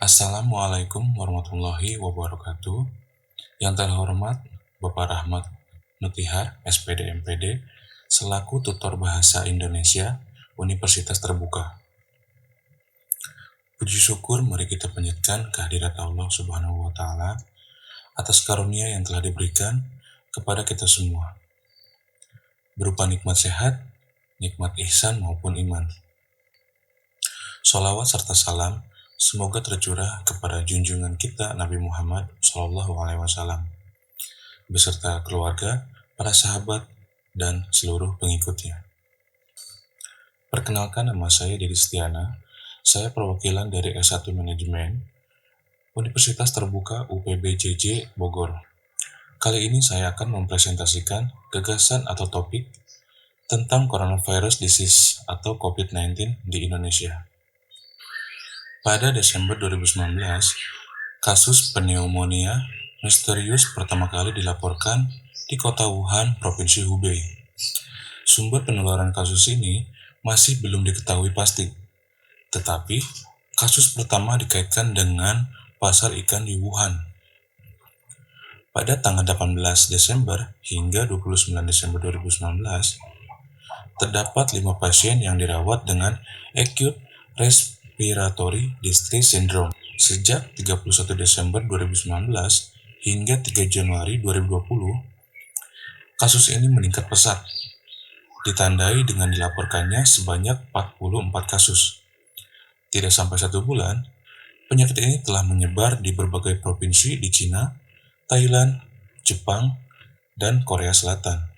Assalamualaikum warahmatullahi wabarakatuh. Yang terhormat Bapak Rahmat Nutihar, SPD MPD, selaku Tutor Bahasa Indonesia Universitas Terbuka. Puji syukur mari kita panjatkan kehadirat Allah Subhanahu wa Ta'ala atas karunia yang telah diberikan kepada kita semua, berupa nikmat sehat, nikmat ihsan maupun iman. Sholawat serta salam semoga tercurah kepada junjungan kita Nabi Muhammad SAW beserta keluarga, para sahabat, dan seluruh pengikutnya. Perkenalkan, nama saya Dedi Setiana. Saya perwakilan dari S1 Manajemen Universitas Terbuka UPBJJ Bogor. Kali ini saya akan mempresentasikan gagasan atau topik tentang coronavirus disease atau COVID-19 di Indonesia. Pada Desember 2019, kasus pneumonia misterius pertama kali dilaporkan di kota Wuhan, Provinsi Hubei. Sumber penularan kasus ini masih belum diketahui pasti, tetapi kasus pertama dikaitkan dengan pasar ikan di Wuhan. Pada tanggal 18 Desember hingga 29 Desember 2019, terdapat 5 pasien yang dirawat dengan acute respiratory distress syndrome. Sejak 31 Desember 2019 hingga 3 Januari 2020, kasus ini meningkat pesat, ditandai dengan dilaporkannya sebanyak 44 kasus. Tidak sampai 1 bulan, penyakit ini telah menyebar di berbagai provinsi di Cina, Thailand, Jepang, dan Korea Selatan.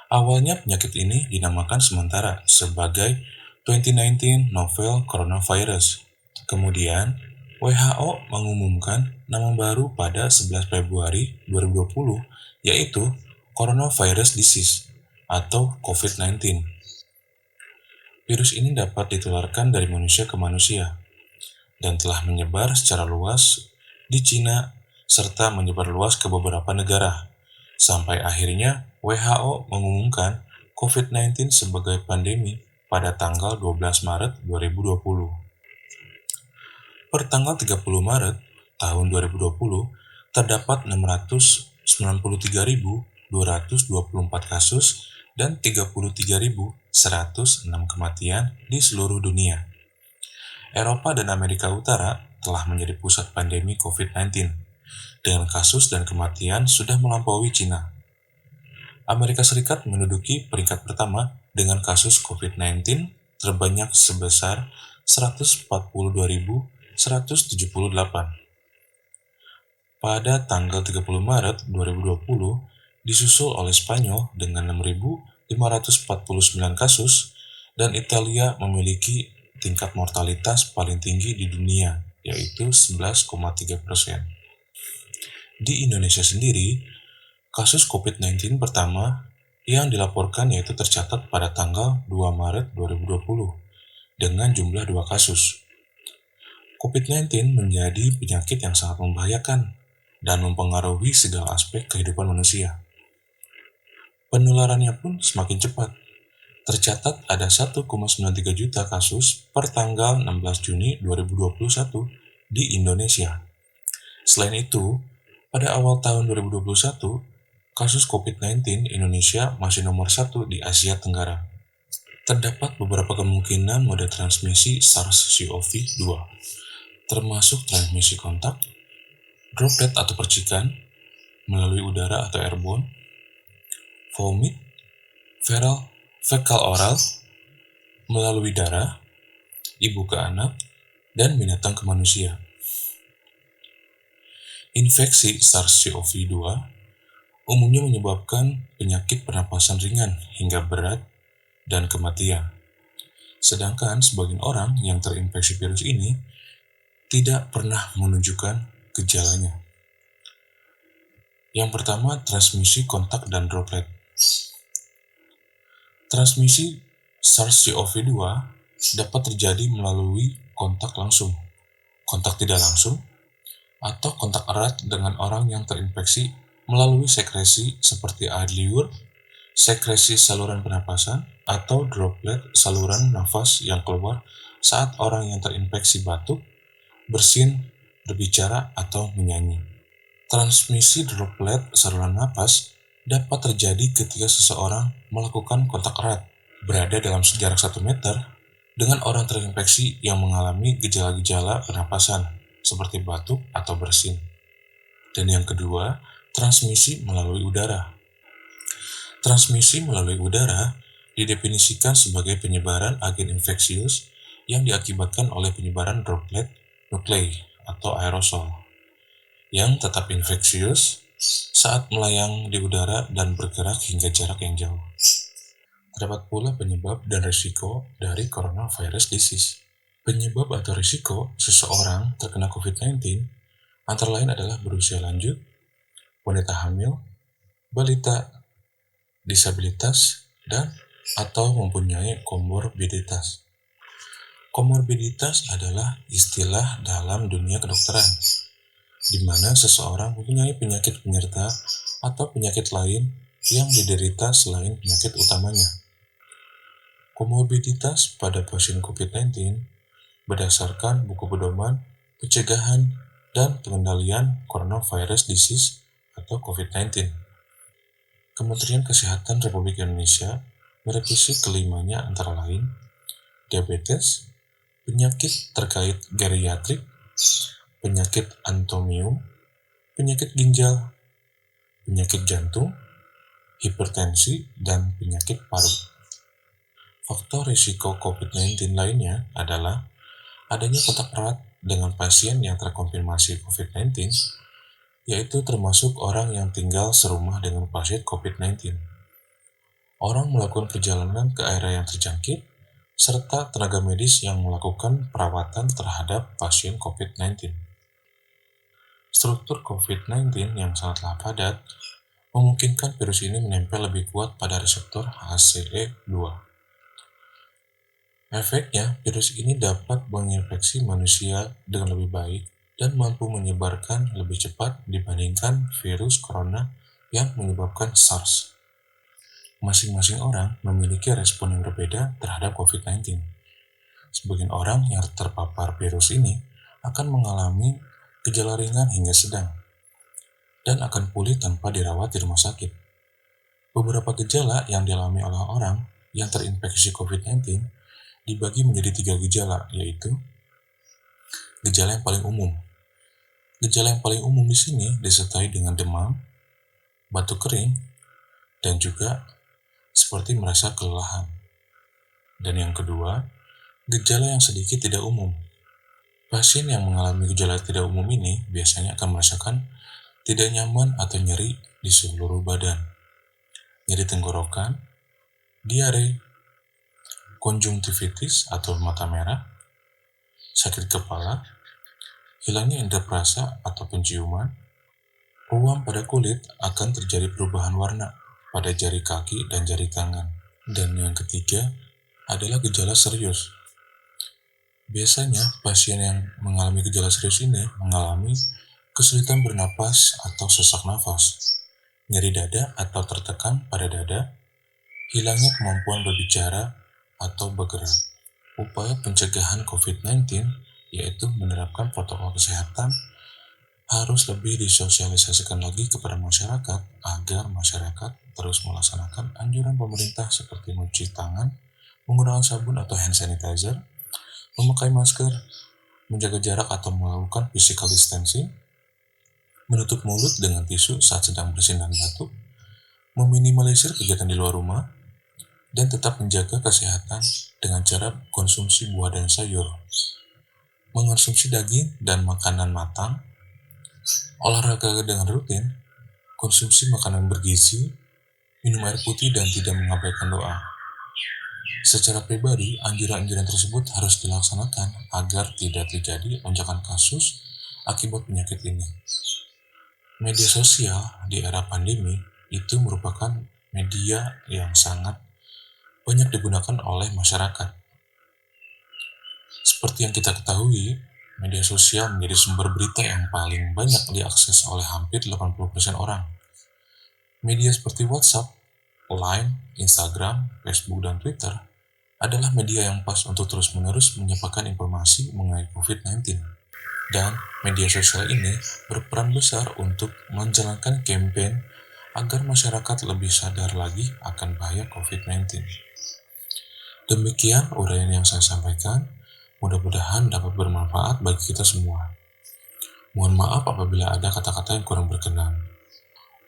Awalnya penyakit ini dinamakan sementara sebagai 2019 Novel Coronavirus. Kemudian, WHO mengumumkan nama baru pada 11 Februari 2020, yaitu Coronavirus Disease atau COVID-19. Virus ini dapat ditularkan dari manusia ke manusia dan telah menyebar secara luas di Cina serta menyebar luas ke beberapa negara, sampai akhirnya WHO mengumumkan COVID-19 sebagai pandemi pada tanggal 12 Maret 2020. Per tanggal 30 Maret tahun 2020, terdapat 693.224 kasus dan 33.106 kematian di seluruh dunia. Eropa dan Amerika Utara telah menjadi pusat pandemi COVID-19, dengan kasus dan kematian sudah melampaui Cina. Amerika Serikat menduduki peringkat pertama dengan kasus COVID-19 terbanyak sebesar 142.178. Pada tanggal 30 Maret 2020, disusul oleh Spanyol dengan 6.549 kasus dan Italia memiliki tingkat mortalitas paling tinggi di dunia, yaitu 11,3%. Di Indonesia sendiri, kasus COVID-19 pertama yang dilaporkan yaitu tercatat pada tanggal 2 Maret 2020 dengan jumlah 2 kasus. COVID-19 menjadi penyakit yang sangat membahayakan dan mempengaruhi segala aspek kehidupan manusia. Penularannya pun semakin cepat. Tercatat ada 1,93 juta kasus per tanggal 16 Juni 2021 di Indonesia. Selain itu, pada awal tahun 2021, kasus COVID-19 Indonesia masih nomor 1 di Asia Tenggara. Terdapat beberapa kemungkinan mode transmisi SARS-CoV-2, termasuk transmisi kontak, droplet atau percikan, melalui udara atau airborne, vomit, fekal oral, melalui darah, ibu ke anak, dan binatang ke manusia. Infeksi SARS-CoV-2 umumnya menyebabkan penyakit pernapasan ringan hingga berat dan kematian. Sedangkan sebagian orang yang terinfeksi virus ini tidak pernah menunjukkan gejalanya. Yang pertama, transmisi kontak dan droplet. Transmisi SARS-CoV-2 dapat terjadi melalui kontak langsung, kontak tidak langsung, atau kontak erat dengan orang yang terinfeksi melalui sekresi seperti air liur, sekresi saluran pernapasan, atau droplet saluran nafas yang keluar saat orang yang terinfeksi batuk, bersin, berbicara, atau menyanyi. Transmisi droplet saluran napas dapat terjadi ketika seseorang melakukan kontak erat, berada dalam jarak 1 meter, dengan orang terinfeksi yang mengalami gejala-gejala pernapasan, seperti batuk atau bersin. Dan yang kedua, transmisi melalui udara. Transmisi melalui udara didefinisikan sebagai penyebaran agen infeksius yang diakibatkan oleh penyebaran droplet nuklei atau aerosol yang tetap infeksius saat melayang di udara dan bergerak hingga jarak yang jauh. Terdapat pula penyebab dan risiko dari coronavirus disease. Penyebab atau risiko seseorang terkena COVID-19 antara lain adalah berusia lanjut, wanita hamil, balita, disabilitas, dan atau mempunyai komorbiditas. Komorbiditas adalah istilah dalam dunia kedokteran, di mana seseorang mempunyai penyakit penyerta atau penyakit lain yang diderita selain penyakit utamanya. Komorbiditas pada pasien COVID-19 berdasarkan buku pedoman pencegahan dan pengendalian coronavirus disease atau COVID-19. Kementerian Kesehatan Republik Indonesia merevisi kelimanya antara lain diabetes, penyakit terkait geriatrik, penyakit autoimun, penyakit ginjal, penyakit jantung, hipertensi, dan penyakit paru. Faktor risiko COVID-19 lainnya adalah adanya kontak erat dengan pasien yang terkonfirmasi COVID-19, yaitu termasuk orang yang tinggal serumah dengan pasien COVID-19, orang melakukan perjalanan ke area yang terjangkit, serta tenaga medis yang melakukan perawatan terhadap pasien COVID-19. Struktur COVID-19 yang sangatlah padat memungkinkan virus ini menempel lebih kuat pada reseptor ACE2. Efeknya, virus ini dapat menginfeksi manusia dengan lebih baik dan mampu menyebarkan lebih cepat dibandingkan virus corona yang menyebabkan SARS. Masing-masing orang memiliki respon yang berbeda terhadap COVID-19. Sebagian orang yang terpapar virus ini akan mengalami gejala ringan hingga sedang dan akan pulih tanpa dirawat di rumah sakit. Beberapa gejala yang dialami oleh orang yang terinfeksi COVID-19 dibagi menjadi 3 gejala, yaitu gejala yang paling umum. Gejala yang paling umum di sini disertai dengan demam, batuk kering, dan juga seperti merasa kelelahan. Dan yang kedua, gejala yang sedikit tidak umum. Pasien yang mengalami gejala tidak umum ini biasanya akan merasakan tidak nyaman atau nyeri di seluruh badan, nyeri tenggorokan, diare, konjungtivitis atau mata merah, sakit kepala, hilangnya indera perasa atau penciuman, ruam pada kulit akan terjadi perubahan warna pada jari kaki dan jari tangan. Dan yang ketiga adalah gejala serius. Biasanya pasien yang mengalami gejala serius ini mengalami kesulitan bernapas atau sesak nafas, nyeri dada atau tertekan pada dada, hilangnya kemampuan berbicara atau bergerak. Upaya pencegahan COVID-19 yaitu menerapkan protokol kesehatan harus lebih disosialisasikan lagi kepada masyarakat agar masyarakat terus melaksanakan anjuran pemerintah seperti mencuci tangan, menggunakan sabun atau hand sanitizer, memakai masker, menjaga jarak atau melakukan physical distancing, menutup mulut dengan tisu saat sedang bersin dan batuk, meminimalisir kegiatan di luar rumah, dan tetap menjaga kesehatan dengan cara konsumsi buah dan sayur, mengonsumsi daging dan makanan matang, olahraga dengan rutin, konsumsi makanan bergizi, minum air putih dan tidak mengabaikan doa. Secara pribadi, anjuran-anjuran tersebut harus dilaksanakan agar tidak terjadi lonjakan kasus akibat penyakit ini. Media sosial di era pandemi itu merupakan media yang sangat banyak digunakan oleh masyarakat. Seperti yang kita ketahui, media sosial menjadi sumber berita yang paling banyak diakses oleh hampir 80% orang. Media seperti WhatsApp, Line, Instagram, Facebook, dan Twitter adalah media yang pas untuk terus-menerus menyampaikan informasi mengenai COVID-19. Dan media sosial ini berperan besar untuk menjalankan kampanye agar masyarakat lebih sadar lagi akan bahaya COVID-19. Demikian uraian yang saya sampaikan, mudah-mudahan dapat bermanfaat bagi kita semua. Mohon maaf apabila ada kata-kata yang kurang berkenan.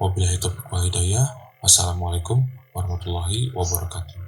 Wabillahi taufiq wal hidayah. Wassalamualaikum warahmatullahi wabarakatuh.